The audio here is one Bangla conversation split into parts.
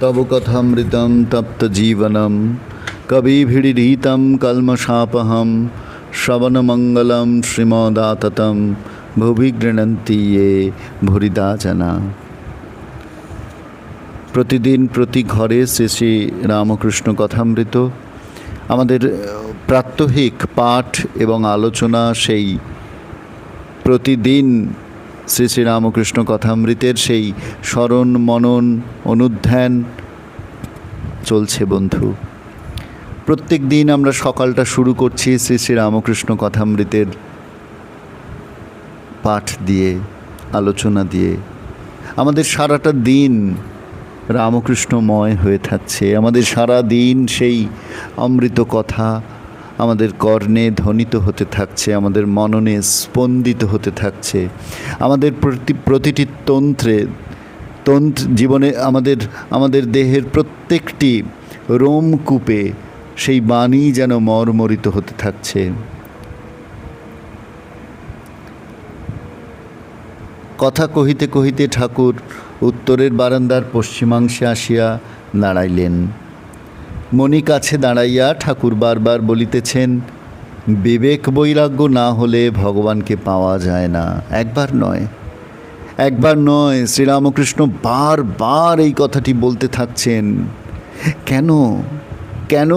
तव कथामृतं तप्तजीवनं कविभिरीतं कल्मषापहं श्रवणमंगलं श्रीमदाततं भुवि गृह्णन्ति ये भूरिदा जना। प्रतिदिन प्रति घरे श्री श्री रामकृष्ण कथामृत आमादेर प्रात्यहिक पाठ एवं आलोचना सेई प्रतिदिन श्री श्री रामकृष्ण कथामृतेर सेई स्मरण मनन अनुध्यान चलछे बंधु। प्रत्येक दिन आमरा सकालटा शुरू करछि श्री श्री रामकृष्ण कथामृतेर पाठ दिए आलोचना दिए। आमादेर साराटा दिन रामकृष्णमय हये थाकছে। आमादेर सारा दिन सेई अमृत कथा आमादेर कर्णे ध्वनित होते थाकছে, आमादेर मनने स्पंदित होते थाकছে। आमादेर प्रतिटी तंत्रे जीवने आमादेर देहेर प्रत्येकटी रोमकूपे सेई बाणी जेन मर्मरित होते थाकছে। कथा कहिते कहिते ठाकुर उत्तरेर बारान्दार पश्चिमांशे आसिया दाड़ाइलेन। मणि काछे दाड़ाइया ठाकुर बार बार बलितेछेन, विवेक बैराग्य ना होले भगवानके पावा जाय ना। एकबार नय श्रीरामकृष्ण बार बार এই কথাটি বলতে থাকছেন। কেন কেন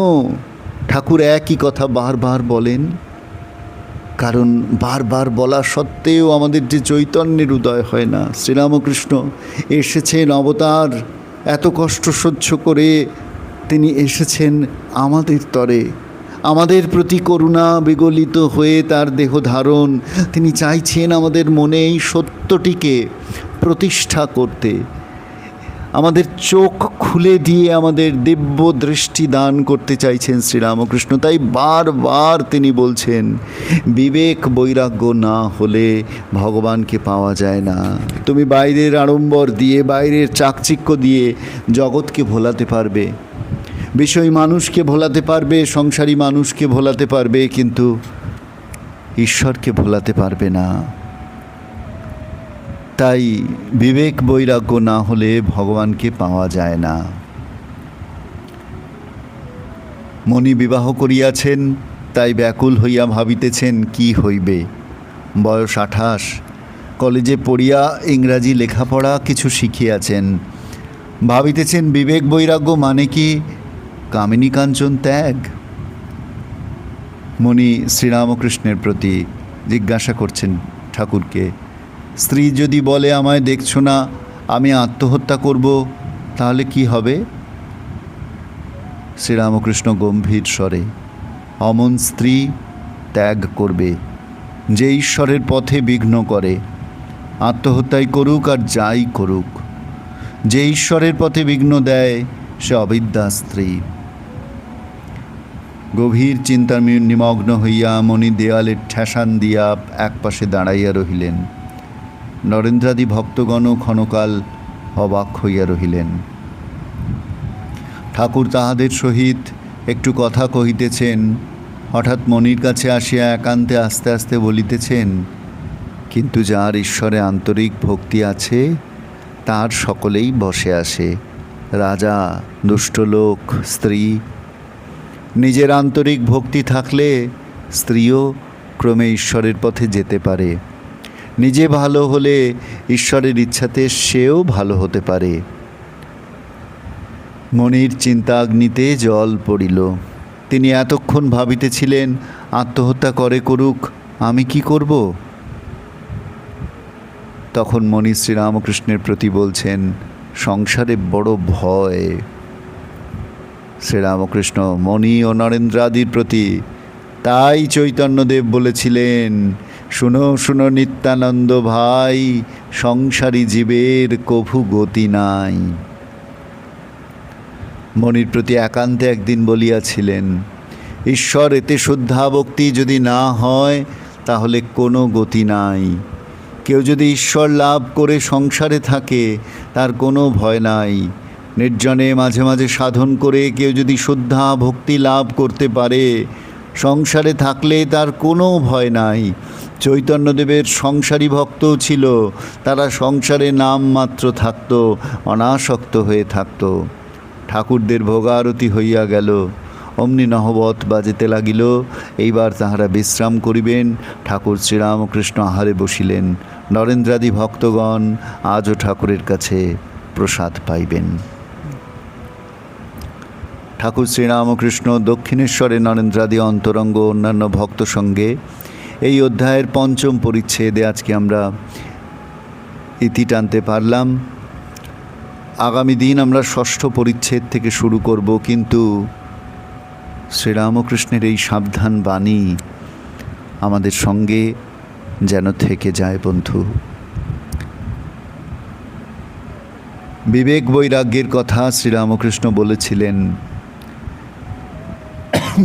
ঠাকুর একই কথা বারবার বলেন? কারণ বারবার বলা সত্ত্বেও আমাদের যে চৈতন্যের উদয় হয় না। শ্রীরামকৃষ্ণ এসেছেন অবতার, এত কষ্ট সহ্য করে তিনি এসেছেন আমাদের তরে, আমাদের প্রতি করুণা বিগলিত হয়ে তার দেহ ধারণ। তিনি চাইছেন আমাদের মনে এই সত্যটিকে প্রতিষ্ঠা করতে, আমাদের চোখ খুলে দিয়ে আমাদের দিব্য দৃষ্টি দান করতে চাইছেন শ্রীরামকৃষ্ণ। তাই বারবার তিনি বলছেন, বিবেক বৈরাগ্য না হলে ভগবানকে পাওয়া যায় না। তুমি বাইরের আড়ম্বর দিয়ে, বাইরের চাকচিক্য দিয়ে জগৎকে ভোলাতে পারবে, বিষয় মানুষকে ভোলাতে পারবে, সংসারী মানুষকে ভোলাতে পারবে, কিন্তু ঈশ্বরকে ভোলাতে পারবে না। তাই বিবেক বৈরাগ্য না হলে ভগবানকে পাওয়া যায় না। মণি বিবাহ করিয়াছেন, তাই ব্যাকুল হইয়া ভাবিতেছেন কি হইবে। বয়স 28, কলেজে পড়িয়া ইংরাজি লেখাপড়া কিছু শিখিয়াছেন। ভাবিতেছেন বিবেক বৈরাগ্য মানে কি কামিনী কাঞ্চন ত্যাগ। মণি শ্রীরামকৃষ্ণের প্রতি জিজ্ঞাসা করছেন ঠাকুরকে, স্ত্রী যদি বলে আমায় দেখছো না, আমি আত্মহত্যা করব, তাহলে কি হবে? শ্রীরামকৃষ্ণ গম্ভীর স্বরে, অমন স্ত্রী ত্যাগ করবে যে ঈশ্বরের পথে বিঘ্ন করে। আত্মহত্যাই করুক আর যাই করুক, যে ঈশ্বরের পথে বিঘ্ন দেয় সে অবিদ্যা স্ত্রী। গভীর চিন্তার নিমগ্ন হইয়া মণি দেয়ালের ঠেসান দিয়া একপাশে দাঁড়াইয়া রহিলেন। নরেন্দ্রাদি ভক্তগণ ক্ষণকাল অবাক হইয়া রহিলেন। ঠাকুর তাহাদের সহিত একটু কথা কহিতেছেন, হঠাৎ মণির কাছে আসিয়া একান্তে আস্তে আস্তে বলিতেছেন, কিন্তু যার ঈশ্বরে আন্তরিক ভক্তি আছে তার সকলেই বসে আসে, রাজা, দুষ্টলোক, স্ত্রী। নিজের আন্তরিক ভক্তি থাকলে স্ত্রীও ক্রমে ঈশ্বরের পথে যেতে পারে। নিজে ভালো হলে ঈশ্বরের ইচ্ছাতে সেও ভালো হতে পারে। মনির চিন্তাগ্নিতে জল পড়িল। তিনি এতক্ষণ ভাবিতেছিলেন, আত্মহত্যা করে করুক, আমি কি করব? তখন মণি শ্রীরামকৃষ্ণের প্রতি বলছেন, সংসারে বড় ভয়। শ্রীরামকৃষ্ণ মণি ও নরেন্দ্রাদির প্রতি, তাই চৈতন্যদেব বলেছিলেন, শুনো শুনো নিত্যানন্দ ভাই, সংসারী জীবের কভু গতি নাই। মনির প্রতি একান্তে একদিন বলিয়াছিলেন, ঈশ্বর এতে শুদ্ধা ভক্তি যদি না হয় তাহলে কোনো গতি নাই। কেউ যদি ঈশ্বর লাভ করে সংসারে থাকে তার কোনো ভয় নাই। নির্জনে মাঝে মাঝে সাধন করে কেউ যদি শুদ্ধা ভক্তি লাভ করতে পারে, সংসারে থাকলে তার কোনো ভয় নাই। চৈতন্যদেবের সংসারী ভক্তও ছিল, তারা সংসারে নাম মাত্র থাকত, অনাসক্ত হয়ে থাকত। ঠাকুরদের ভোগারতি হইয়া গেল, অমনি নহবত বাজিতে লাগিল। এইবার তাহারা বিশ্রাম করিবেন। ঠাকুর শ্রীরামকৃষ্ণ আহারে বসিলেন। নরেন্দ্রাদি ভক্তগণ আজও ঠাকুরের কাছে প্রসাদ পাইবেন। ঠাকুর শ্রীরামকৃষ্ণ দক্ষিণেশ্বরে নরেন্দ্রাদি অন্তরঙ্গ অন্যান্য ভক্ত সঙ্গে এই অধ্যায়ের পঞ্চম পরিচ্ছেদে আজকে আমরা ইতি টানতে পারলাম। আগামী দিন আমরা ষষ্ঠ পরিচ্ছেদ থেকে শুরু করব, কিন্তু শ্রীরামকৃষ্ণের এই সাবধান বাণী আমাদের সঙ্গে যেন থেকে যায় বন্ধু। বিবেক বৈরাগ্যের কথা শ্রীরামকৃষ্ণ বলেছিলেন।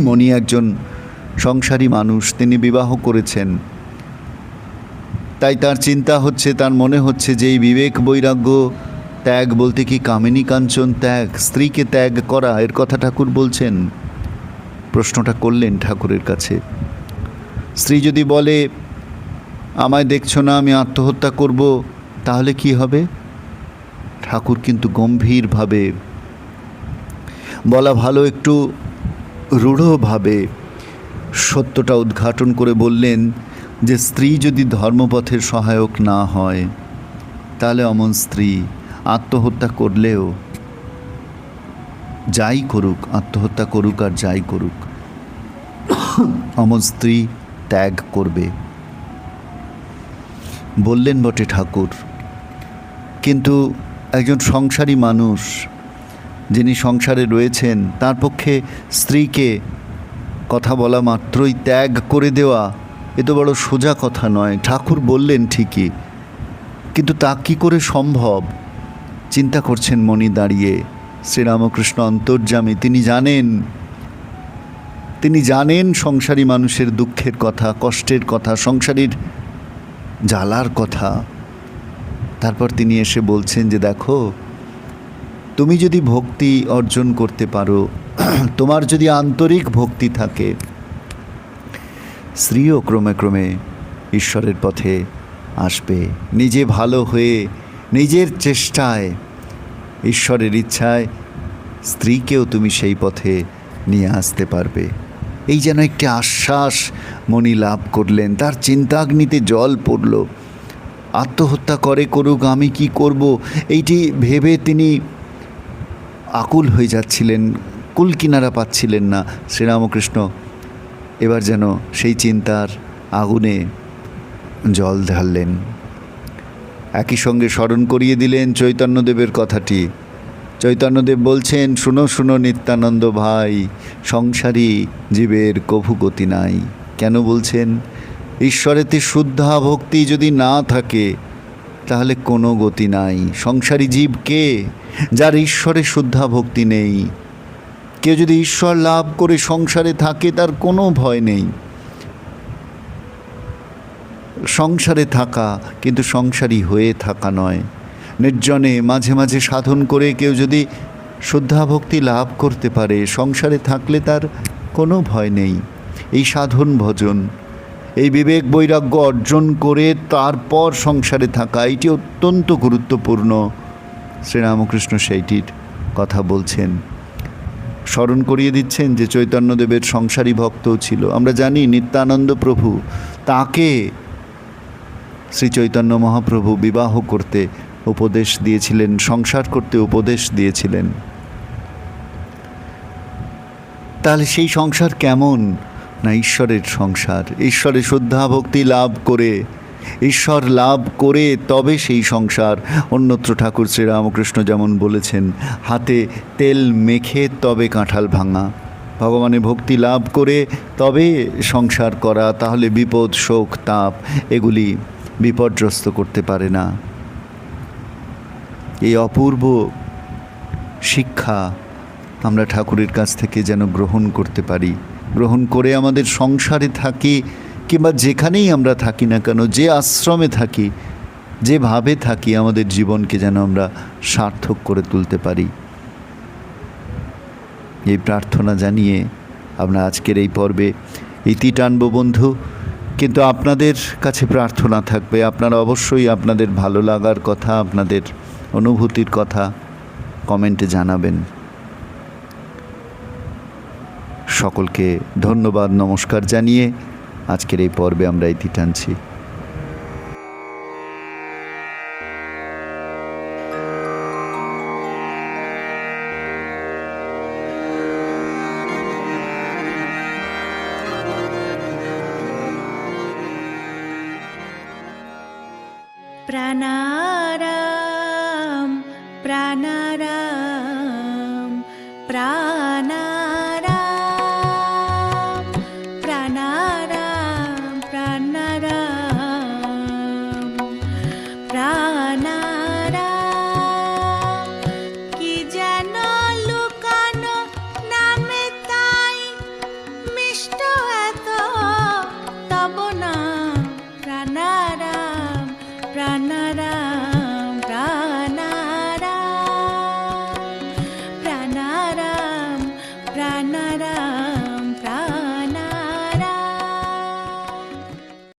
মণি একজন সংসারী মানুষ, তিনি বিবাহ করেছেন, তাই তার চিন্তা হচ্ছে, তার মনে হচ্ছে যে এই বিবেক বৈরাগ্য ত্যাগ বলতে কি কামিনী কাঞ্চন ত্যাগ, স্ত্রীকে ত্যাগ করা, এর কথা ঠাকুর বলছেন? প্রশ্নটা করলেন ঠাকুরের কাছে। স্ত্রী যদি বলে আমায় দেখছো না, আমি আত্মহত্যা করব, তাহলে কি হবে? ঠাকুর কিন্তু গম্ভীরভাবে, বলা ভালো একটু রূঢ়ভাবে সত্যটা উদ্ঘাটন করে বললেন যে স্ত্রী যদি ধর্মপথের সহায়ক না হয় তাহলে অমন স্ত্রী আত্মহত্যা করলেও, যাই করুক, আত্মহত্যা করুক আর যাই করুক, অমন স্ত্রী ত্যাগ করবে। বললেন বটে ঠাকুর, কিন্তু একজন সংসারী মানুষ যিনি সংসারে রয়েছেন তার পক্ষে স্ত্রীকে কথা বলা মাত্রই ত্যাগ করে দেওয়া এ তো বড় সোজা কথা নয়। ঠাকুর বললেন ঠিকই, কিন্তু তা কী করে সম্ভব? চিন্তা করছেন মণি দাঁড়িয়ে। শ্রীরামকৃষ্ণ অন্তর্যামী, তিনি জানেন সংসারী মানুষের দুঃখের কথা, কষ্টের কথা, সংসারীর জ্বালার কথা। তারপর তিনি এসে বলছেন যে দেখো, তুমি যদি ভক্তি অর্জন করতে পারো, তোমার যদি আন্তরিক ভক্তি থাকে, স্ত্রীও ক্রমে ক্রমে ঈশ্বরের পথে আসবে। নিজে ভালো হয়ে নিজের চেষ্টায়, ঈশ্বরের ইচ্ছায় স্ত্রীকেও তুমি সেই পথে নিয়ে আসতে পারবে। এই যেন একটি আশ্বাস মণি লাভ করলেন। তার চিন্তাগ্নিতে জল পড়ল। আত্মহত্যা করুক, আমি কি করব, এইটি ভেবে তিনি আকুল হয়ে যাচ্ছিলেন, কুল কিনারা পাচ্ছিলেন না। শ্রীরামকৃষ্ণ এবার যেন সেই চিন্তার আগুনে জল ঢাললেন। একই সঙ্গে স্মরণ করিয়ে দিলেন চৈতন্যদেবের কথাটি। চৈতন্যদেব বলছেন, শুনো শুনো নিত্যানন্দ ভাই, সংসারী জীবের কভু গতি নাই। কেন বলছেন? ঈশ্বরেতে শুদ্ধা ভক্তি যদি না থাকে তাহলে কোনো গতি নাই। সংসারী জীব কে? যার ঈশ্বরে শুদ্ধা ভক্তি নেই। কেউ যদি ঈশ্বর লাভ করে সংসারে থাকে তার কোনো ভয় নেই। সংসারে থাকা কিন্তু সংসারী হয়ে থাকা নয়। নির্জনে মাঝে মাঝে সাধন করে কেউ যদি শুদ্ধা ভক্তি লাভ করতে পারে, সংসারে থাকলে তার কোনো ভয় নেই। এই সাধন ভজন, এই বিবেক বৈরাগ্য অর্জন করে তারপর সংসারে থাকা, এটি অত্যন্ত গুরুত্বপূর্ণ। শ্রীরামকৃষ্ণ সেইটির কথা বলছেন, স্মরণ করিয়ে দিচ্ছেন যে চৈতন্যদেবের সংসারী ভক্তও ছিল। আমরা জানি নিত্যানন্দ প্রভু, তাকে শ্রী চৈতন্য মহাপ্রভু বিবাহ করতে উপদেশ দিয়েছিলেন, সংসার করতে উপদেশ দিয়েছিলেন। তাহলে সেই সংসার কেমন? না ঈশ্বরের সংসার। ঈশ্বরে শুদ্ধা ভক্তি লাভ করে, ঈশ্বর লাভ করে তবে সেই সংসার। অন্যত্র ঠাকুর শ্রীরামকৃষ্ণ যেমন বলেছেন, হাতে তেল মেখে তবে কাঁঠাল ভাঙা। ভগবানে ভক্তি লাভ করে তবে সংসার করা, তাহলে বিপদ, শোক, তাপ এগুলি বিপর্যস্ত করতে পারে না। এই অপূর্ব শিক্ষা আমরা ঠাকুরের কাছ থেকে যেন গ্রহণ করতে পারি, গ্রহণ করে আমাদের সংসারে থাকি কিংবা যেখানেই আমরা থাকি না কেন, যে আশ্রমে থাকি, যেভাবে থাকি, আমাদের জীবনকে যেন আমরা সার্থক করে তুলতে পারি। এই প্রার্থনা জানিয়ে আমরা আজকের এই পর্বে ইতি টানব বন্ধু। কিন্তু আপনাদের কাছে প্রার্থনা থাকবে, আপনারা অবশ্যই আপনাদের ভালো লাগার কথা, আপনাদের অনুভূতির কথা কমেন্টে জানাবেন। সকলকে ধন্যবাদ, নমস্কার জানিয়ে আজকের এই পর্বে আমরা ইতি টানছি। प्राणाराम प्राणाराम प्राणाराम।